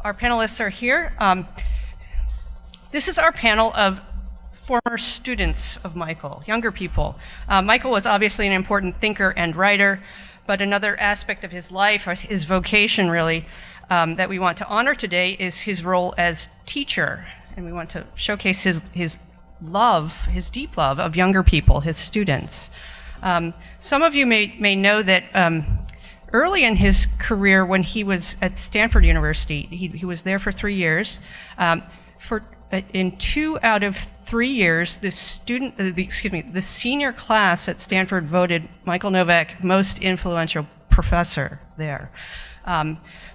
our panelists are here. This is our panel of former students of Michael, younger people. Michael was obviously an important thinker and writer, but another aspect of his life, or his vocation really, that we want to honor today is his role as teacher. And we want to showcase his love, his deep love of younger people, his students. Some of you may know that early in his career, when he was at Stanford University, he was there for 3 years. In 2 out of 3 years, the senior class at Stanford voted Michael Novak most influential professor there.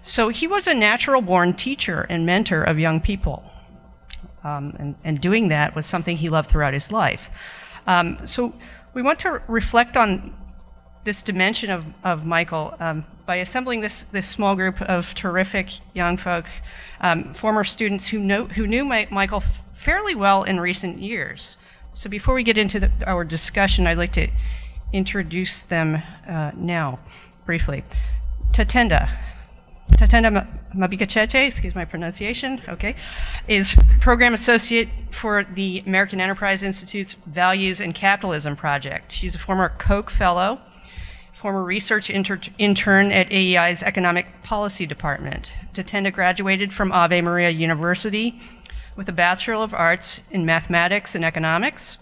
So he was a natural-born teacher and mentor of young people. And doing that was something he loved throughout his life. So we want to reflect on this dimension of Michael by assembling this small group of terrific young folks, former students who knew Michael fairly well in recent years. So before we get into our discussion, I'd like to introduce them now, briefly. Tatenda Mabikacheche, excuse my pronunciation, okay, is Program Associate for the American Enterprise Institute's Values and Capitalism Project. She's a former Koch Fellow, former research intern at AEI's Economic Policy Department. Tatenda graduated from Ave Maria University with a Bachelor of Arts in Mathematics and Economics.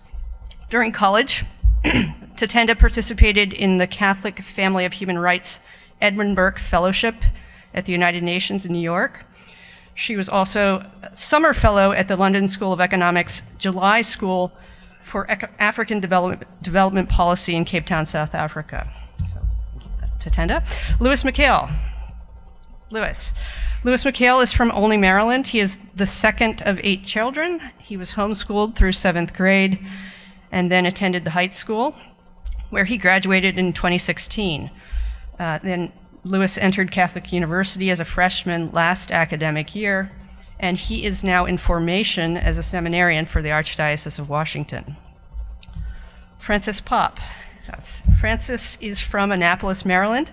During college, Tatenda participated in the Catholic Family of Human Rights Edmund Burke Fellowship at the United Nations in New York. She was also a summer fellow at the London School of Economics July School for African Development Policy in Cape Town, South Africa. So, Tatenda. Louis McHale. Louis McHale is from Olney, Maryland. He is the second of 8 children. He was homeschooled through 7th grade and then attended the Heights School, where he graduated in 2016. Then Louis entered Catholic University as a freshman last academic year, and he is now in formation as a seminarian for the Archdiocese of Washington. Frances Popp. Yes. Frances is from Annapolis, Maryland,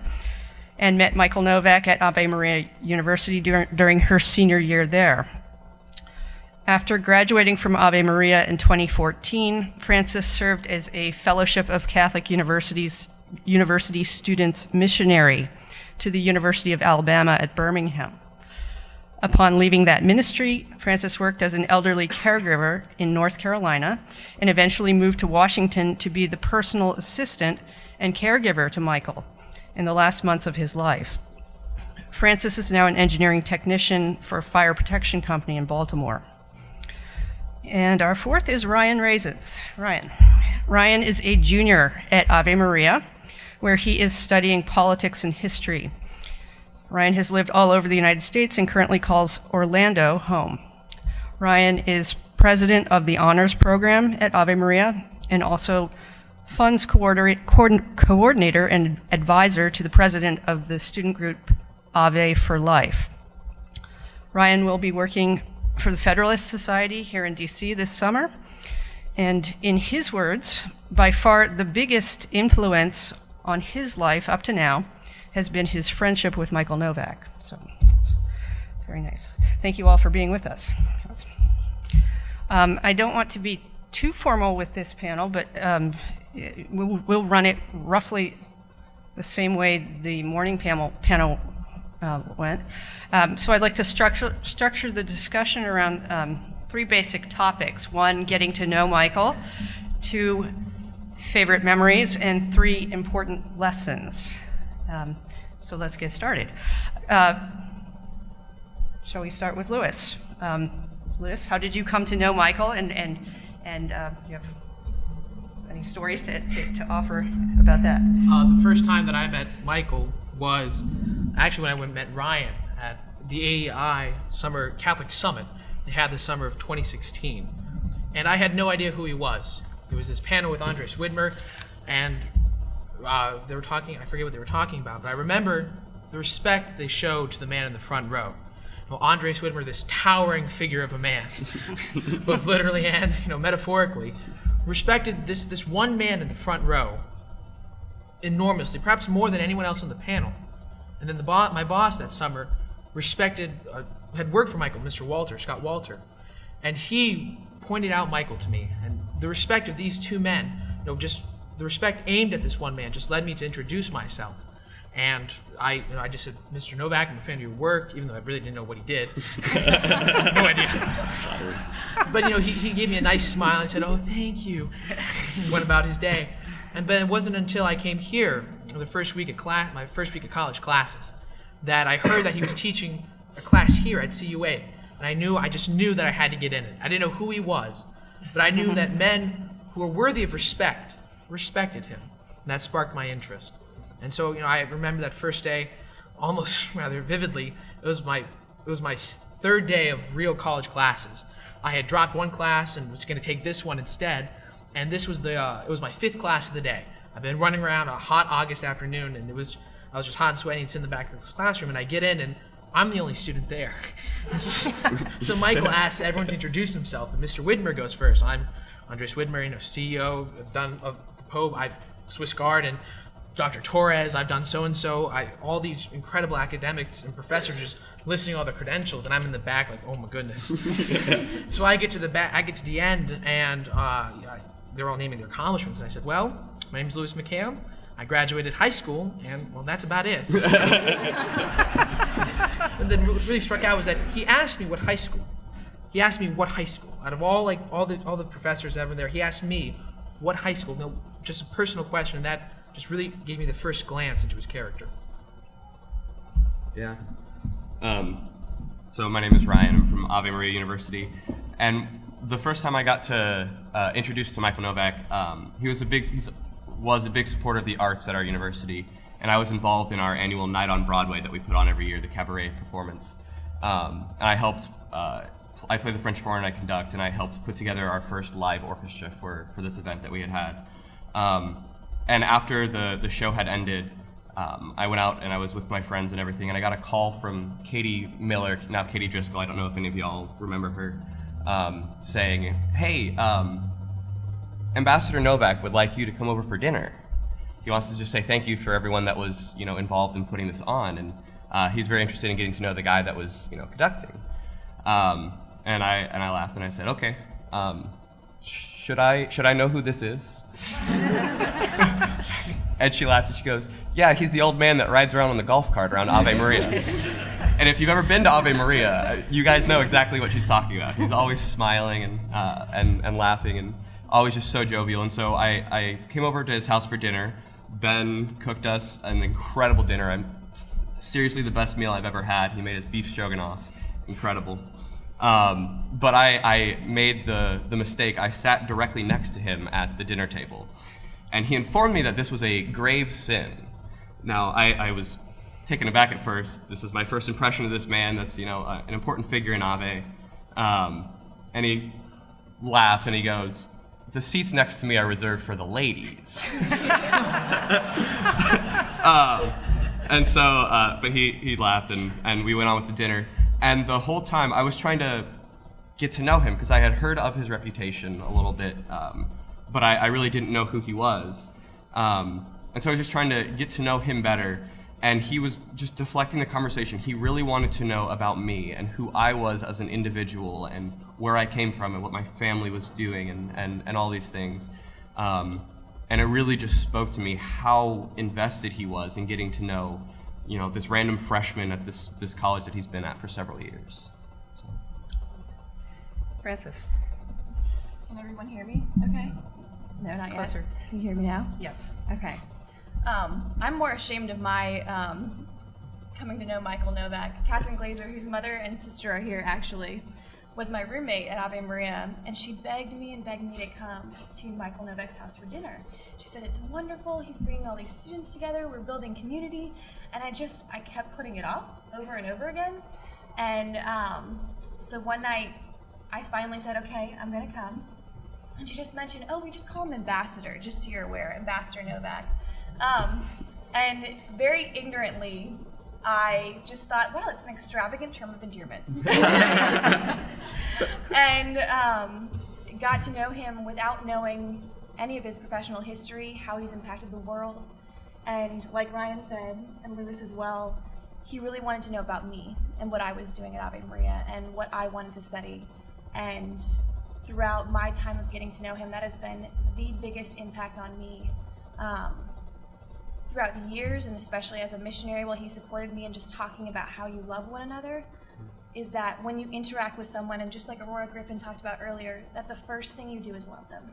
and met Michael Novak at Ave Maria University during her senior year there. After graduating from Ave Maria in 2014, Frances served as a Fellowship of Catholic University Students Missionary to the University of Alabama at Birmingham. Upon leaving that ministry, Frances worked as an elderly caregiver in North Carolina and eventually moved to Washington to be the personal assistant and caregiver to Michael in the last months of his life. Frances is now an engineering technician for a fire protection company in Baltimore. And our fourth is Ryan Raisins. Ryan is a junior at Ave Maria, where he is studying politics and history. Ryan has lived all over the United States and currently calls Orlando home. Ryan is president of the Honors Program at Ave Maria and also funds coordinator and advisor to the president of the student group Ave for Life. Ryan will be working for the Federalist Society here in DC this summer. And in his words, by far the biggest influence on his life up to now has been his friendship with Michael Novak. So it's very nice. Thank you all for being with us. I don't want to be too formal with this panel, but we'll run it roughly the same way the morning panel went. So I'd like to structure the discussion around 3 basic topics. 1, getting to know Michael. 2, favorite memories, and 3, important lessons. So let's get started. Shall we start with Louis? Louis, how did you come to know Michael, and you have any stories to offer about that? The first time that I met Michael was actually when I met Ryan at the AEI Summer Catholic Summit they had the summer of 2016. And I had no idea who he was. There was this panel with Andres Widmer, and they were talking, I forget what they were talking about, but I remember the respect they showed to the man in the front row. Well, Andres Widmer, this towering figure of a man, both literally and metaphorically, respected this one man in the front row enormously, perhaps more than anyone else on the panel. And then my boss that summer respected had worked for Michael, Mr. Walter, Scott Walter, and he pointed out Michael to me, and the respect of these two men, just the respect aimed at this one man, just led me to introduce myself. And I just said, Mr. Novak, I'm a fan of your work, even though I really didn't know what he did. No idea. But he gave me a nice smile and said, "Oh, thank you." He went about his day. And then it wasn't until I came here, the first week of class, my first week of college classes, that I heard that he was teaching a class here at CUA. And I just knew that I had to get in it. I didn't know who he was, but I knew that men who were worthy of respect respected him. And that sparked my interest. And so, I remember that first day almost rather vividly. It was my third day of real college classes. I had dropped one class and was going to take this one instead. And this was it was my fifth class of the day. I've been running around a hot August afternoon, and I was just hot and sweaty and sitting in the back of the classroom, and I get in, and I'm the only student there. So Michael asks everyone to introduce himself, and Mr. Widmer goes first. I'm Andres Widmer, CEO of the Pope, I've Swiss Guard, and Dr. Torres, I've done so-and-so. All these incredible academics and professors just listing all their credentials, and I'm in the back like, oh my goodness. So I get to the end, and they're all naming their accomplishments, and I said, well, my name is Louis McHale. I graduated high school, and well, that's about it. And then what really struck out was that he asked me what high school. He asked me what high school. Out of all the professors ever there, he asked me what high school. No, just a personal question, and that just really gave me the first glance into his character. Yeah. So my name is Ryan. I'm from Ave Maria University, and the first time I got to introduced to Michael Novak, he was a big supporter of the arts at our university, and I was involved in our annual Night on Broadway that we put on every year, the cabaret performance. And I helped. I play the French horn, I conduct, and I helped put together our first live orchestra for this event that we had. And after the show had ended, I went out and I was with my friends and everything, and I got a call from Katie Miller, now Katie Driscoll, I don't know if any of y'all remember her, saying, hey, Ambassador Novak would like you to come over for dinner. He wants to just say thank you for everyone that was, involved in putting this on, and he's very interested in getting to know the guy that was, conducting. And I laughed and I said, okay, should I know who this is? And she laughed and she goes, yeah, he's the old man that rides around on the golf cart around Ave Maria. And if you've ever been to Ave Maria, you guys know exactly what she's talking about. He's always smiling and laughing and always just so jovial. And so I came over to his house for dinner. Ben cooked us an incredible dinner. Seriously the best meal I've ever had. He made us beef stroganoff. Incredible. But I made the mistake. I sat directly next to him at the dinner table. And he informed me that this was a grave sin. Now, I was taken aback at first. This is my first impression of this man that's, an important figure in Ave. And he laughs and he goes, the seats next to me are reserved for the ladies. And so, but he laughed and we went on with the dinner. And the whole time I was trying to get to know him because I had heard of his reputation a little bit, but I really didn't know who he was. And so I was just trying to get to know him better. And he was just deflecting the conversation. He really wanted to know about me and who I was as an individual and where I came from and what my family was doing and all these things. And it really just spoke to me how invested he was in getting to know, this random freshman at this college that he's been at for several years. So. Francis. Can everyone hear me? Okay. No, not Closer. yet. Can you hear me now? Yes. Okay. I'm more ashamed of my coming to know Michael Novak. Catherine Glazer, whose mother and sister are here actually, was my roommate at Ave Maria, and she begged me to come to Michael Novak's house for dinner. She said, it's wonderful, he's bringing all these students together, we're building community, and I kept putting it off over and over again. And so one night, I finally said, okay, I'm gonna come. And she just mentioned, oh, we just call him Ambassador, just so you're aware, Ambassador Novak. And very ignorantly, I just thought, wow, it's an extravagant term of endearment. And got to know him without knowing any of his professional history, how he's impacted the world. And like Ryan said, and Louis as well, he really wanted to know about me and what I was doing at Ave Maria and what I wanted to study. And throughout my time of getting to know him, that has been the biggest impact on me throughout the years, and especially as a missionary while he supported me in just talking about how you love one another, is that when you interact with someone, and just like Aurora Griffin talked about earlier, that the first thing you do is love them.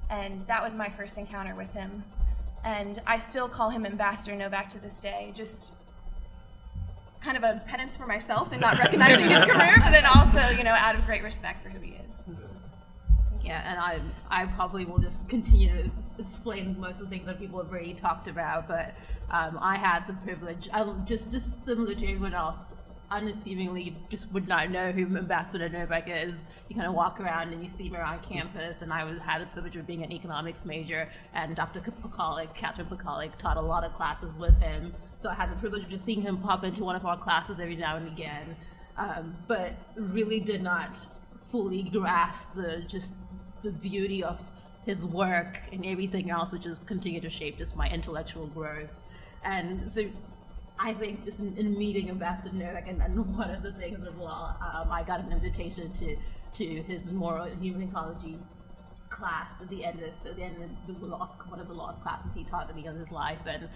And that was my first encounter with him. And I still call him Ambassador Novak to this day, just kind of a penance for myself in not recognizing his career, but then also, out of great respect for who he is. Yeah, and I probably will just continue to explain most of the things that people have already talked about, but I had the privilege, just similar to everyone else, unassumingly just would not know who Ambassador Novak is. You kind of walk around and you see him around campus, and I had the privilege of being an economics major, and Dr. Pekalik, Catherine Pekalik, taught a lot of classes with him. So I had the privilege of just seeing him pop into one of our classes every now and again, but really did not fully grasp the beauty of his work and everything else, which has continued to shape just my intellectual growth. And so I think just in meeting Ambassador Novak, and one of the things as well, I got an invitation to his moral and human ecology class at the end of one of the last classes he taught at the end of his life, and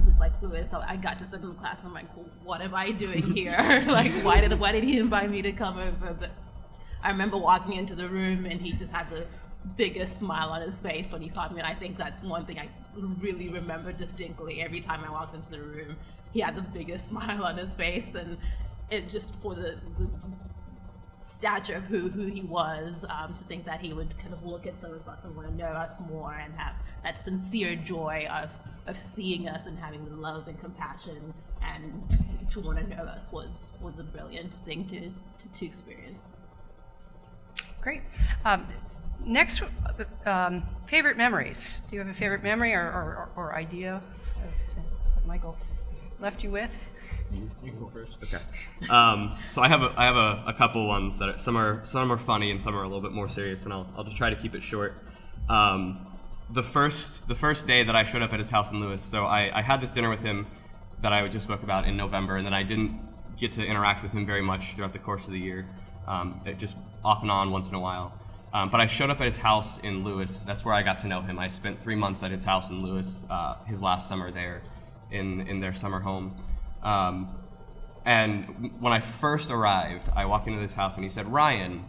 just like Louis, so I got to sit in the class and I'm like, well, what am I doing here? Like, why did he invite me to come over? But I remember walking into the room and he just had the biggest smile on his face when he saw me, and I think that's one thing I really remember distinctly. Every time I walked into the room, he had the biggest smile on his face, and it just for the stature of who he was, to think that he would kind of look at some of us and want to know us more and have that sincere joy of seeing us and having the love and compassion and to want to know us was a brilliant thing to experience. Great. Next, favorite memories. Do you have a favorite memory or idea that Michael left you with? You can go first. Okay. So I have a couple ones that some are funny and some are a little bit more serious, and I'll just try to keep it short. The first day that I showed up at his house in Lewis, so I had this dinner with him that I just spoke about in November, and then I didn't get to interact with him very much throughout the course of the year, just off and on once in a while. But I showed up at his house in Lewis. That's where I got to know him. I spent 3 months at his house in Lewis, his last summer there, in their summer home. And when I first arrived, I walked into this house and he said, "Ryan,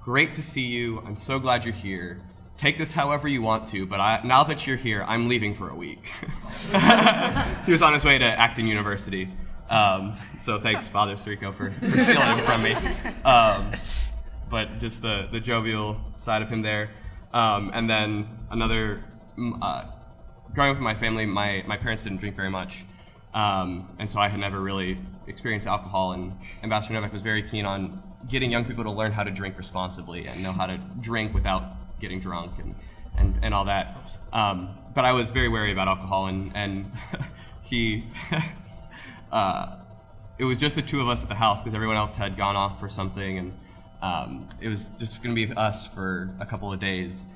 great to see you. I'm so glad you're here. Take this however you want to, but now that you're here, I'm leaving for a week." He was on his way to Acton University. So thanks, Father Sirico, for stealing it from me. But just the jovial side of him there. And then another, growing up in my family, my parents didn't drink very much. And so I had never really experienced alcohol, and Ambassador Novak was very keen on getting young people to learn how to drink responsibly and know how to drink without getting drunk and all that. But I was very wary about alcohol, and he, it was just the two of us at the house because everyone else had gone off for something, and it was just going to be us for a couple of days.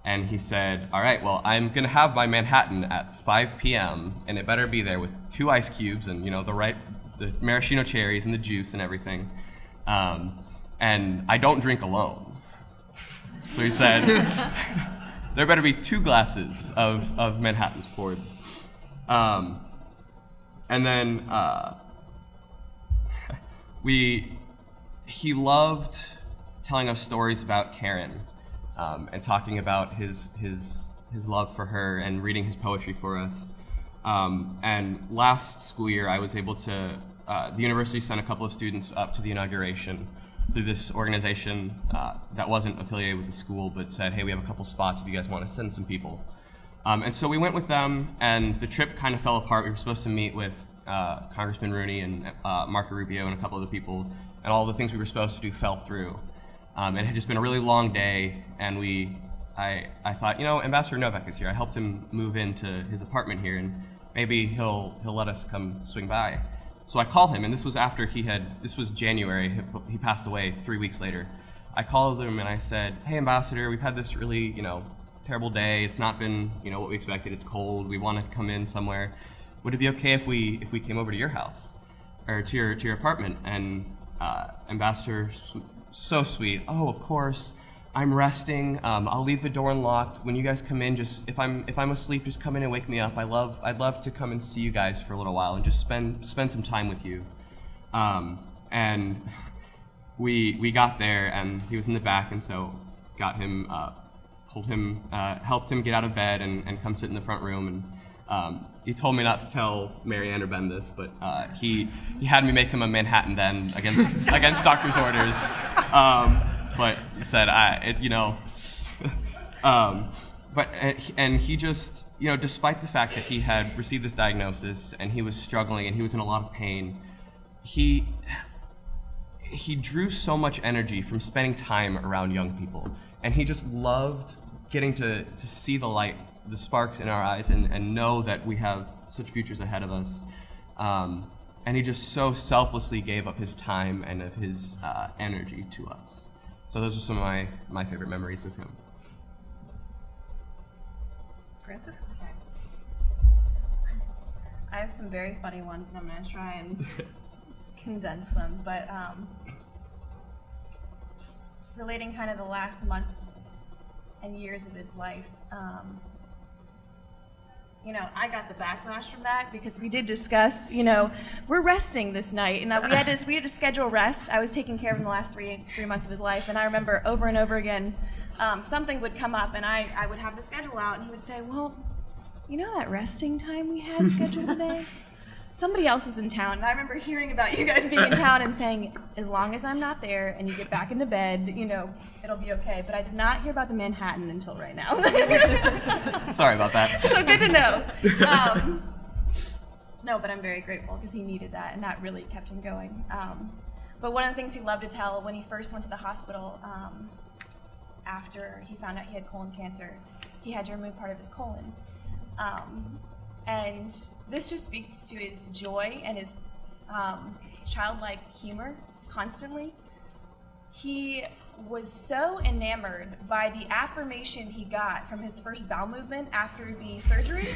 And he said, "All right, well, I'm going to have my Manhattan at 5 p.m. and it better be there with 2 ice cubes and, the maraschino cherries and the juice and everything. And I don't drink alone." So he said, "There better be 2 glasses of Manhattans poured." And then he loved telling us stories about Karen. And talking about his love for her and reading his poetry for us. And last school year, I was able to, the university sent a couple of students up to the inauguration through this organization that wasn't affiliated with the school, but said, "Hey, we have a couple spots if you guys want to send some people." And so we went with them, and the trip kind of fell apart. We were supposed to meet with Congressman Rooney and Marco Rubio and a couple other people, and all the things we were supposed to do fell through. It had just been a really long day, and I thought, Ambassador Novak is here. I helped him move into his apartment here, and maybe he'll let us come swing by. So I called him, and this was after this was January, he passed away 3 weeks later. I called him and I said, "Hey, Ambassador, we've had this really, terrible day. It's not been, what we expected. It's cold. We want to come in somewhere. Would it be okay if we came over to your house?" or to your apartment. And Ambassador, so sweet. Oh, of course. I'm resting. I'll leave the door unlocked. When you guys come in, just if I'm asleep, just come in and wake me up. I'd love to come and see you guys for a little while and just spend some time with you. And we got there, and he was in the back, and so got him, pulled him, helped him get out of bed and come sit in the front room. And he told me not to tell Marianne or Ben this, but he had me make him a Manhattan then against doctor's orders. But he said, and he just, despite the fact that he had received this diagnosis and he was struggling and he was in a lot of pain, he drew so much energy from spending time around young people. And he just loved getting to see the light, the sparks in our eyes, and know that we have such futures ahead of us. And he just so selflessly gave up his time and of his energy to us. So those are some of my favorite memories of him. Francis? I have some very funny ones, and I'm going to try and condense them. But relating kind of the last months and years of his life, I got the backlash from that because we did discuss, we're resting this night, and we had to schedule rest. I was taking care of him the last three months of his life, and I remember over and over again, something would come up, and I would have the schedule out, and he would say, well, that resting time we had scheduled today? Somebody else is in town, and I remember hearing about you guys being in town and saying, as long as I'm not there and you get back into bed, it'll be okay. But I did not hear about the Manhattan until right now. Sorry about that. So good to know. No, but I'm very grateful because he needed that, and that really kept him going. But one of the things he loved to tell when he first went to the hospital, after he found out he had colon cancer, he had to remove part of his colon. And this just speaks to his joy and his childlike humor constantly. He was so enamored by the affirmation he got from his first bowel movement after the surgery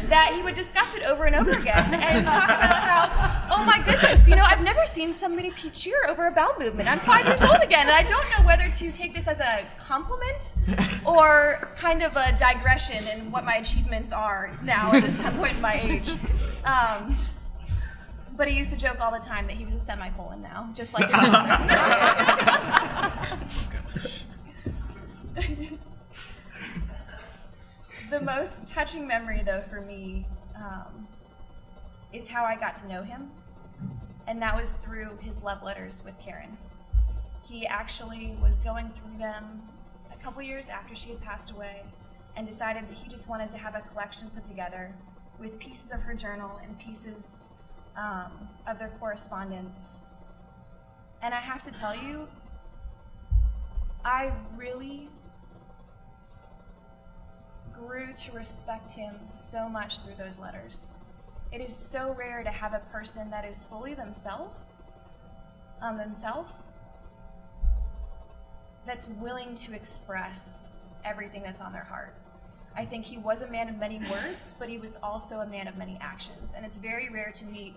that he would discuss it over and over again and talk about how, oh my goodness, I've never seen somebody cheer over a bowel movement. I'm 5 years old again, and I don't know whether to take this as a compliment or kind of a digression in what my achievements are now at this point in my age. But he used to joke all the time that he was a semicolon now, just like his mother. The most touching memory, though, for me, is how I got to know him, and that was through his love letters with Karen. He actually was going through them a couple years after she had passed away and decided that he just wanted to have a collection put together with pieces of her journal and pieces of their correspondence. And I have to tell you, I really grew to respect him so much through those letters. It is so rare to have a person that is fully themselves, that's willing to express everything that's on their heart. I think he was a man of many words, but he was also a man of many actions, and it's very rare to meet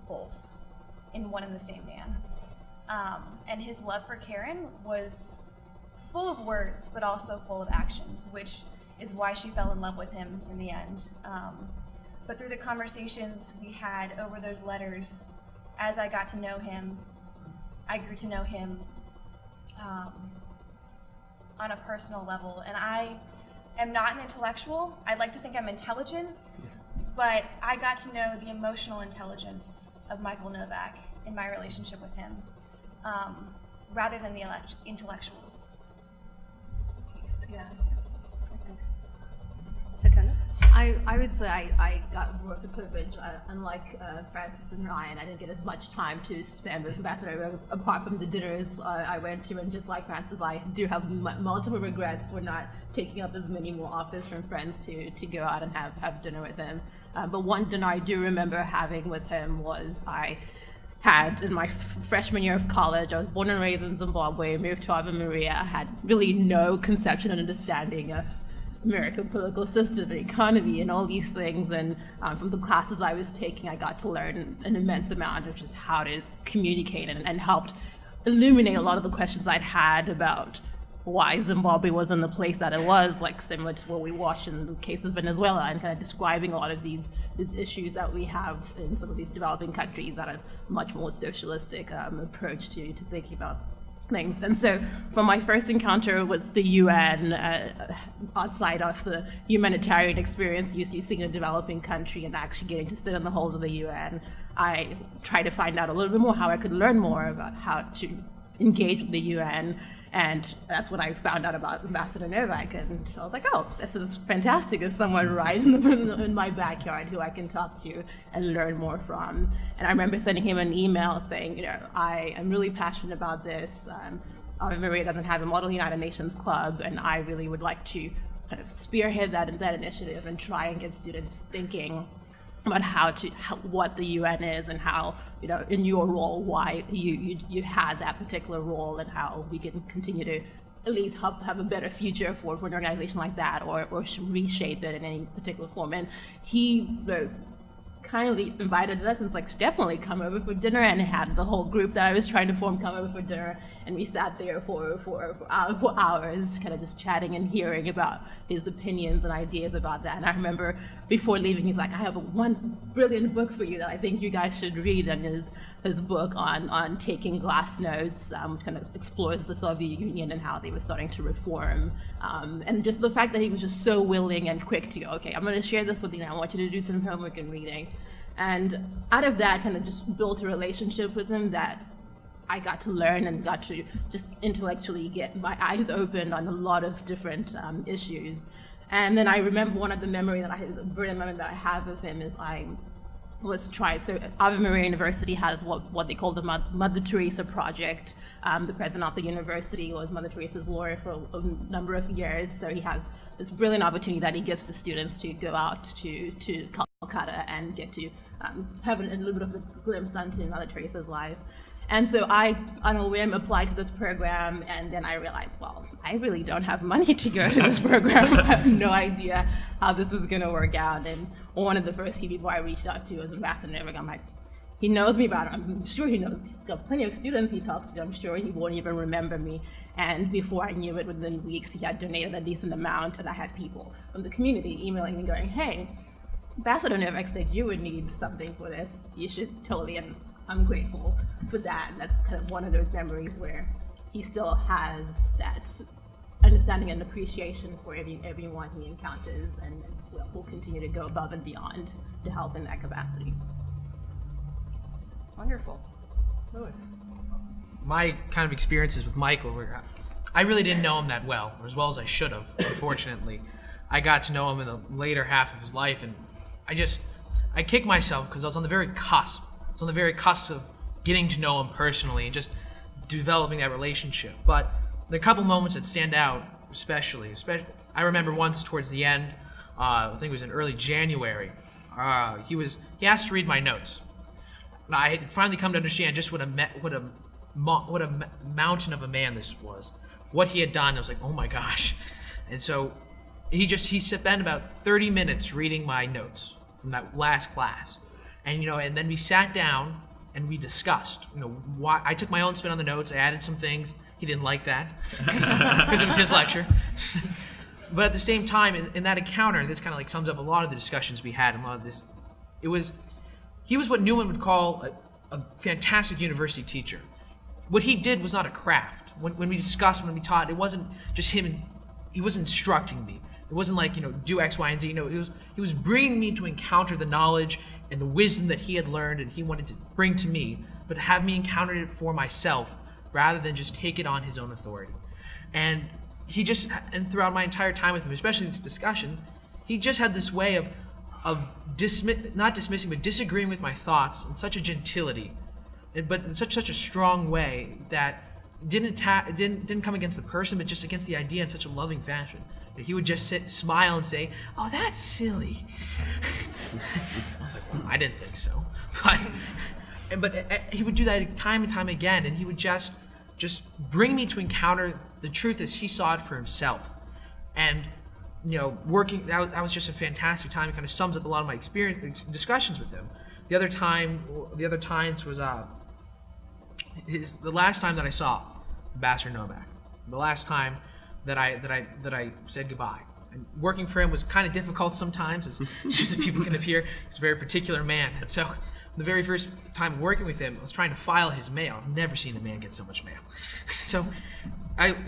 both in one and the same man. And his love for Karen was full of words, but also full of actions, which is why she fell in love with him in the end. But through the conversations we had over those letters, as I got to know him, I grew to know him on a personal level. And I am not an intellectual. I'd like to think I'm intelligent, but I got to know the emotional intelligence of Michael Novak in my relationship with him, rather than the intellectuals. Yeah. Thanks. Tatenda? I would say I got more of the privilege, unlike Francis and Ryan. I didn't get as much time to spend with Ambassador apart from the dinners I went to, and just like Francis, I do have multiple regrets for not taking up as many more offers from friends to go out and have dinner with him. But one dinner I do remember having with him was I had in my freshman year of college. I was born and raised in Zimbabwe, moved to Ave Maria. I had really no conception and understanding of American political system and economy and all these things. And from the classes I was taking, I got to learn an immense amount of just how to communicate and helped illuminate a lot of the questions I'd had about why Zimbabwe was in the place that it was, like similar to what we watched in the case of Venezuela, and kind of describing a lot of these issues that we have in some of these developing countries that are much more socialistic approach to thinking about things. And so from my first encounter with the UN, outside of the humanitarian experience you see in a developing country and actually getting to sit in the halls of the UN, I tried to find out a little bit more how I could learn more about how to engage with the UN. And that's when I found out about Ambassador Novak, and I was like, oh, this is fantastic. There's someone right in my backyard who I can talk to and learn more from. And I remember sending him an email saying, you know, I am really passionate about this. Ave Maria doesn't have a Model United Nations club, and I really would like to kind of spearhead that initiative and try and get students thinking about what the UN is, and how, you know, in your role, why you had that particular role, and how we can continue to at least have a better future for an organization like that, or reshape it in any particular form. And he kindly invited us and was like, definitely come over for dinner, and had the whole group that I was trying to form come over for dinner, and we sat there for hours kind of just chatting and hearing about his opinions and ideas about that. And I remember before leaving, he's like, I have one brilliant book for you that I think you guys should read, and his book on taking glass notes, kind of explores the Soviet Union and how they were starting to reform, and just the fact that he was just so willing and quick to go, okay, I'm going to share this with you now, I want you to do some homework and reading. And out of that, kind of just built a relationship with him that I got to learn and got to just intellectually get my eyes opened on a lot of different issues. And then I remember one of the brilliant memory that I have of him is so Ave Maria University has what they call the Mother Teresa Project. The president of the university was Mother Teresa's lawyer for a number of years, so he has this brilliant opportunity that he gives to students to go out to Calcutta and get to have a little bit of a glimpse into Mother Teresa's life. And so I, on a whim, applied to this program, and then I realized, well, I really don't have money to go to this program. I have no idea how this is going to work out. And one of the first people I reached out to was Ambassador Novak. I'm like, he knows me, but I'm sure he knows. He's got plenty of students he talks to. I'm sure he won't even remember me. And before I knew it, within weeks, he had donated a decent amount, and I had people from the community emailing me going, hey, Ambassador Novak said you would need something for this. You should totally, and I'm grateful for that. And that's kind of one of those memories where he still has that understanding and appreciation for everyone he encounters, and will continue to go above and beyond to help in that capacity. Wonderful. Louis. My kind of experiences with Michael were, I really didn't know him that well, or as well as I should have, unfortunately. I got to know him in the later half of his life, and I kicked myself because I was on the very cusp. I was on the very cusp of getting to know him personally and just developing that relationship. But there are a couple moments that stand out, especially. I remember once towards the end, I think it was in early January, he asked to read my notes. And I had finally come to understand just what a mountain of a man this was. What he had done, I was like, oh my gosh. And so he spent about 30 minutes reading my notes from that last class. And and then we sat down and we discussed, why I took my own spin on the notes. I added some things. He didn't like that because it was his lecture. But at the same time, in that encounter, this kind of like sums up a lot of the discussions we had. And a lot of this, he was what Newman would call a fantastic university teacher. What he did was not a craft. When we discussed, when we taught, it wasn't just him. He wasn't instructing me. It wasn't like, do X, Y, and Z. He was bringing me to encounter the knowledge and the wisdom that he had learned and he wanted to bring to me, but to have me encounter it for myself rather than just take it on his own authority. And throughout my entire time with him, especially this discussion, he just had this way of not dismissing, but disagreeing with my thoughts in such a gentility, but in such a strong way that didn't come against the person, but just against the idea in such a loving fashion. That he would just smile and say, "Oh, that's silly." I was like, well, I didn't think so, but he would do that time and time again, and he would just bring me to encounter the truth as he saw it for himself. And working, that was just a fantastic time. It kind of sums up a lot of my experience, discussions with him. The other times was the last time that I saw Ambassador Novak. The last time that I said goodbye. And working for him was kind of difficult sometimes, as just that people can appear. He's a very particular man, and so the very first time working with him, I was trying to file his mail. I've never seen a man get so much mail. So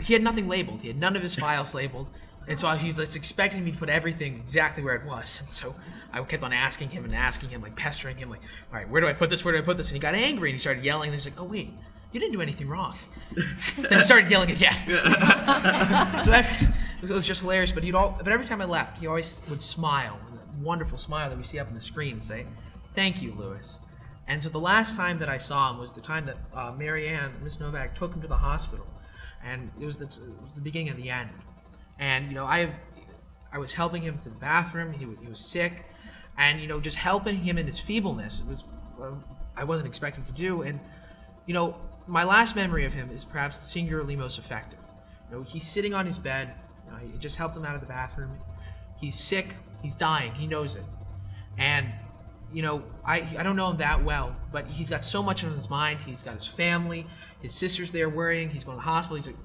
he had nothing labeled. He had none of his files labeled. And so he was expecting me to put everything exactly where it was. And so I kept on asking him, like pestering him, like, all right, where do I put this? Where do I put this? And he got angry and he started yelling. And he's like, oh, wait, you didn't do anything wrong. Then he started yelling again. So it was just hilarious. But every time I left, he always would smile, that wonderful smile that we see up on the screen, and say, thank you, Louis. And so the last time that I saw him was the time that Miss Novak, took him to the hospital. And it was the beginning of the end. And I was helping him to the bathroom. He was sick, and just helping him in his feebleness. It was I wasn't expecting to do. And my last memory of him is perhaps singularly most effective. He's sitting on his bed. I just helped him out of the bathroom. He's sick. He's dying. He knows it. And I don't know him that well, but he's got so much on his mind. He's got his family. His sister's there worrying. He's going to the hospital. He's like,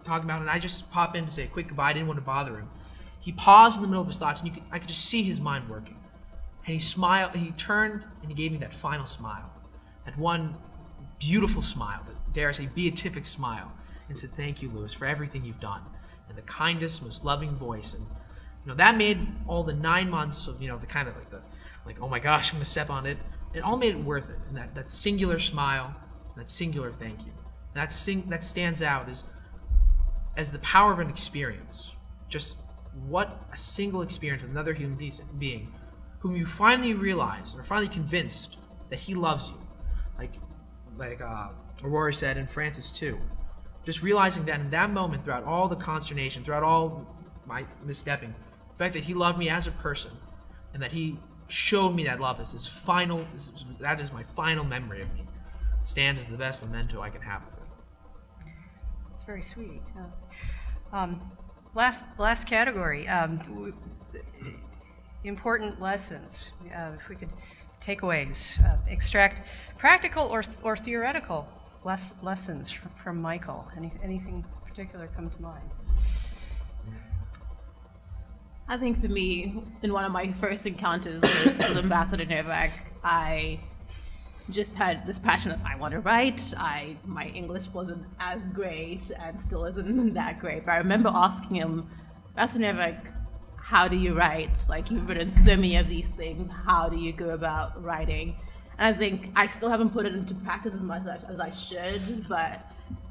talking about it. And I just pop in to say a quick goodbye. I didn't want to bother him. He paused in the middle of his thoughts, and I could just see his mind working. And he smiled. And he turned, and he gave me that final smile, that one beautiful smile, that, dare I say, beatific smile, and said, "Thank you, Louis, for everything you've done," in the kindest, most loving voice. And that made all the 9 months of the kind of like oh my gosh, I'm gonna step on it. It all made it worth it. And that singular smile, that singular thank you, that stands out as the power of an experience. Just what a single experience with another human being, whom you finally realize or finally convinced that he loves you, like Aurora said in Francis 2. Just realizing that in that moment, throughout all the consternation, throughout all my misstepping, the fact that he loved me as a person, and that he showed me that love that is my final memory of me. It stands as the best memento I can have of him. That's very sweet. Last category, important lessons. If we could, takeaways, extract practical or theoretical lessons from Michael. Anything particular come to mind? I think for me, in one of my first encounters with Ambassador Novak, I just had this passion of, I want to write. My English wasn't as great and still isn't that great, but I remember asking him, Ambassador Novak, how do you write? Like, you've written so many of these things, how do you go about writing? And I think I still haven't put it into practice as much as I should, but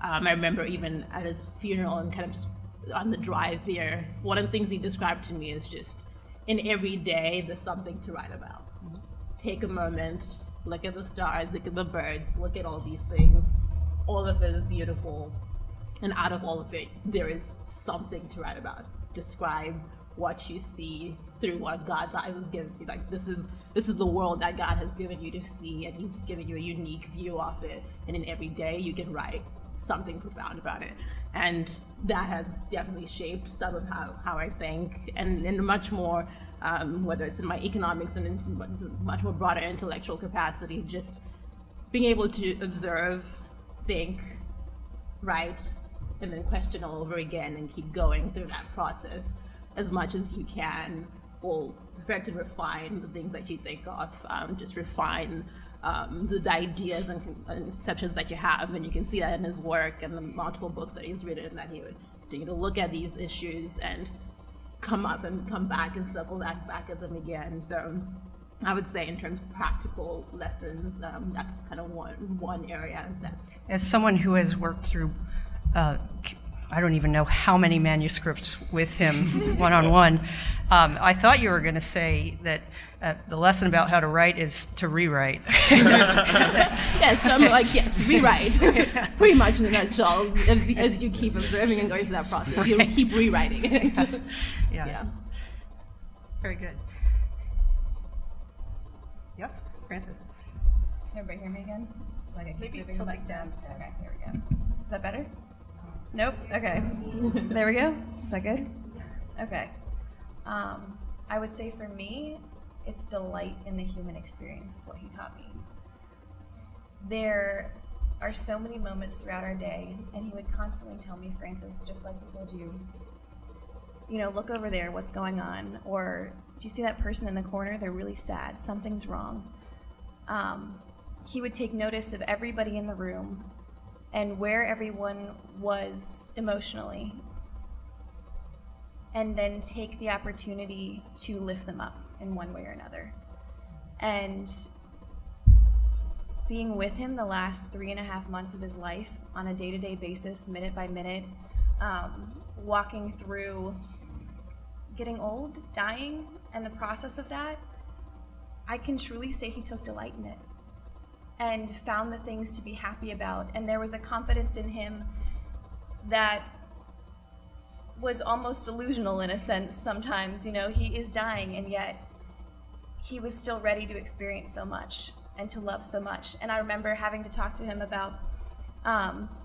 I remember even at his funeral and kind of just on the drive here, one of the things he described to me is just, in every day, there's something to write about. Take a moment, look at the stars, look at the birds, look at all these things. All of it is beautiful, and out of all of it, there is something to write about. Describe what you see through what God's eyes has given you. Like, this is the world that God has given you to see, and He's given you a unique view of it. And in every day, you can write something profound about it. And that has definitely shaped some of how I think, and in a much more, whether it's in my economics and in much more broader intellectual capacity, just being able to observe, think, write, and then question all over again and keep going through that process as much as you can will perfect and refine the things that you think of, just refine the ideas and conceptions that you have, and you can see that in his work and the multiple books that he's written, that he would continue to look at these issues and come back and circle back at them again. So I would say in terms of practical lessons, that's kind of one area that's... As someone who has worked through, I don't even know how many manuscripts with him one-on-one, I thought you were going to say that the lesson about how to write is to rewrite. Yes, so I'm like, yes, rewrite. Pretty much in a nutshell, as you keep observing and going through that process, you'll keep rewriting it. Just, yeah. Very good. Yes, Francis? Can everybody hear me again? Like I keep Maybe moving tilt back it down. Okay, here we go. Is that better? Nope. Okay. There we go. Is that good? Okay. I would say for me, it's delight in the human experience is what he taught me. There are so many moments throughout our day, and he would constantly tell me, Francis, just like he told you, look over there, what's going on? Or, do you see that person in the corner? They're really sad. Something's wrong. He would take notice of everybody in the room and where everyone was emotionally, and then take the opportunity to lift them up in one way or another. And being with him the last 3.5 months of his life on a day-to-day basis, minute by minute, walking through getting old, dying, and the process of that, I can truly say he took delight in it and found the things to be happy about. And there was a confidence in him that was almost delusional in a sense sometimes. He is dying, and yet he was still ready to experience so much and to love so much. And I remember having to talk to him about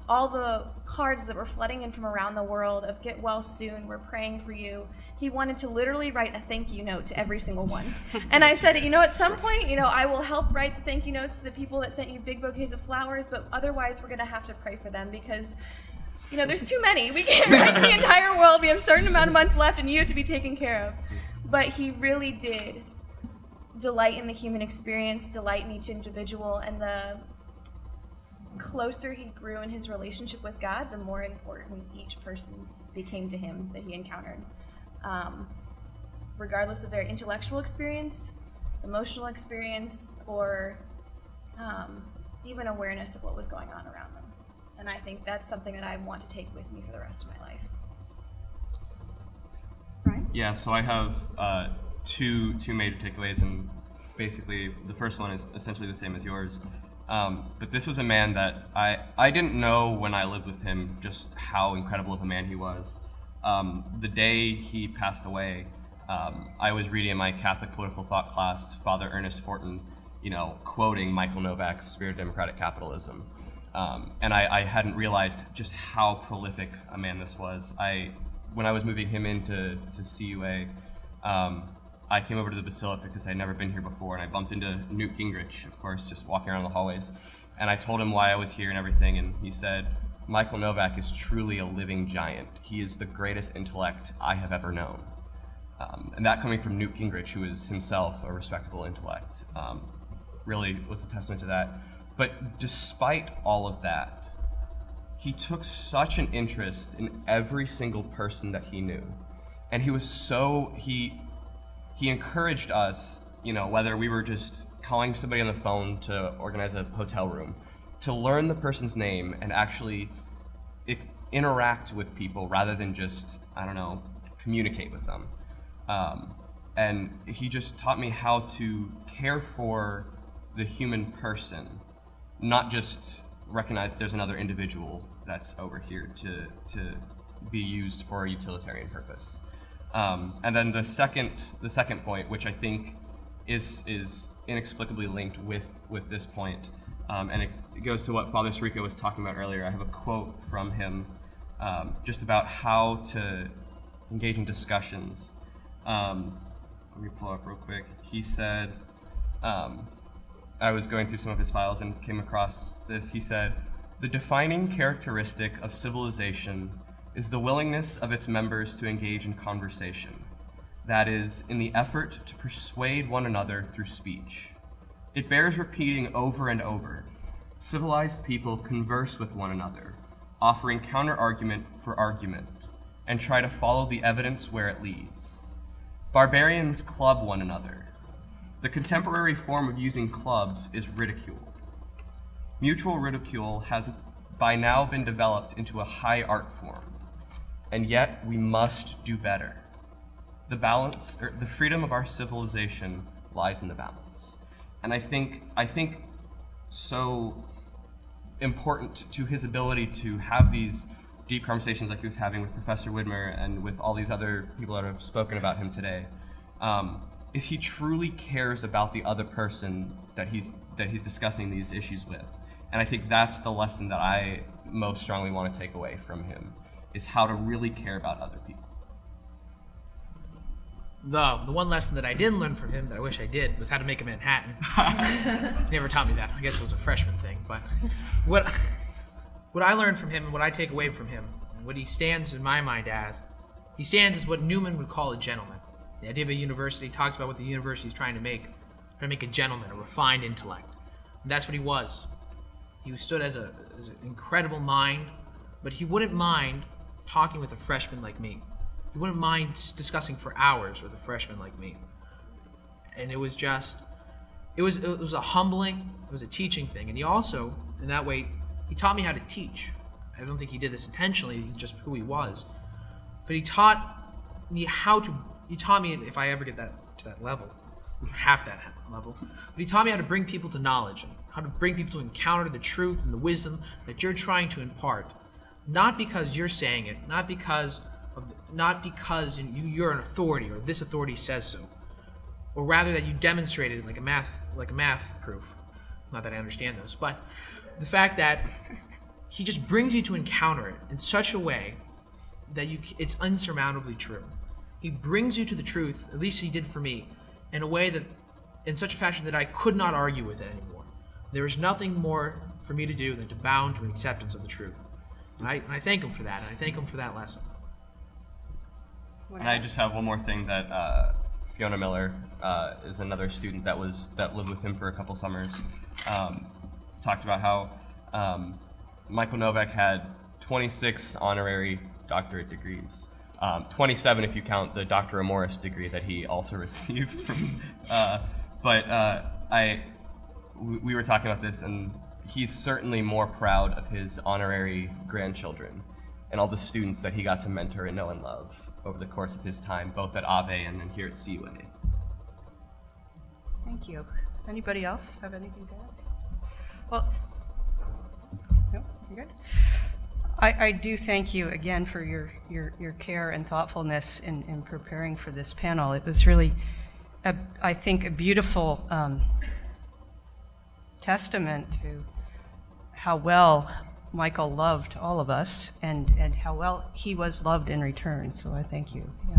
all the cards that were flooding in from around the world of get well soon, we're praying for you. He wanted to literally write a thank you note to every single one. And I said, at some point, I will help write the thank you notes to the people that sent you big bouquets of flowers, but otherwise we're going to have to pray for them because, there's too many. We can't write to the entire world. We have a certain amount of months left and you have to be taken care of. But he really did delight in the human experience, delight in each individual, and the closer he grew in his relationship with God, the more important each person became to him that he encountered. Regardless of their intellectual experience, emotional experience, or even awareness of what was going on around them. And I think that's something that I want to take with me for the rest of my life. Brian? Yeah, so I have two major takeaways, and basically the first one is essentially the same as yours. But this was a man that I didn't know when I lived with him just how incredible of a man he was. The day he passed away, I was reading in my Catholic political thought class, Father Ernest Fortin, quoting Michael Novak's Spirit of Democratic Capitalism. And I hadn't realized just how prolific a man this was. When I was moving him into CUA, I came over to the Basilica because I'd never been here before, and I bumped into Newt Gingrich, of course, just walking around the hallways. And I told him why I was here and everything, and he said, Michael Novak is truly a living giant. He is the greatest intellect I have ever known. And that coming from Newt Gingrich, who is himself a respectable intellect, really was a testament to that. But despite all of that, he took such an interest in every single person that he knew. And he was he encouraged us, whether we were just calling somebody on the phone to organize a hotel room, to learn the person's name and actually interact with people rather than just, communicate with them. And he just taught me how to care for the human person, not just recognize that there's another individual that's over here to be used for a utilitarian purpose. And then the second point, which I think is inexplicably linked with this point, and it goes to what Father Sirico was talking about earlier. I have a quote from him just about how to engage in discussions. Let me pull up real quick. He said, I was going through some of his files and came across this. He said, "The defining characteristic of civilization is the willingness of its members to engage in conversation, that is, in the effort to persuade one another through speech. It bears repeating over and over. Civilized people converse with one another, offering counter-argument for argument, and try to follow the evidence where it leads. Barbarians club one another. The contemporary form of using clubs is ridicule. Mutual ridicule has by now been developed into a high art form, and yet we must do better. The freedom of our civilization lies in the balance." And I think so important to his ability to have these deep conversations like he was having with Professor Widmer and with all these other people that have spoken about him today, is he truly cares about the other person that he's discussing these issues with. And I think that's the lesson that I most strongly want to take away from him, is how to really care about other people. The one lesson that I didn't learn from him that I wish I did was how to make a Manhattan. He never taught me that. I guess it was a freshman thing. But what I learned from him and what I take away from him and what he stands in my mind as, he stands as what Newman would call a gentleman. The idea of a university talks about what the university is trying to make a gentleman, a refined intellect. And that's what he was. He stood as an incredible mind, but he wouldn't mind talking with a freshman like me. He wouldn't mind discussing for hours with a freshman like me. And it was a humbling, it was a teaching thing. And he also, in that way, he taught me how to teach. I don't think he did this intentionally, just who he was. But he taught me if I ever get to that level, half that level, but he taught me how to bring people to knowledge, and how to bring people to encounter the truth and the wisdom that you're trying to impart. Not because you're saying it, not because you're an authority or this authority says so, or rather that you demonstrated it like a math proof. Not that I understand those, but the fact that he just brings you to encounter it in such a way that it's unsurmountably true. He brings you to the truth, at least he did for me, in a way that, in such a fashion that I could not argue with it anymore. There is nothing more for me to do than to bound to an acceptance of the truth. And I thank him for that, and I thank him for that lesson. And I just have one more thing that Fiona Miller is another student that lived with him for a couple summers. Talked about how Michael Novak had 26 honorary doctorate degrees, 27 if you count the Dr. Amoris degree that he also received from. We were talking about this, and he's certainly more proud of his honorary grandchildren and all the students that he got to mentor and know and love over the course of his time, both at Ave and then here at Seaway. Thank you. Anybody else have anything to add? Well, no, you're good. I do thank you again for your care and thoughtfulness in preparing for this panel. It was really, I think, a beautiful testament to how well Michael loved all of us and how well he was loved in return. So I thank you. Yeah.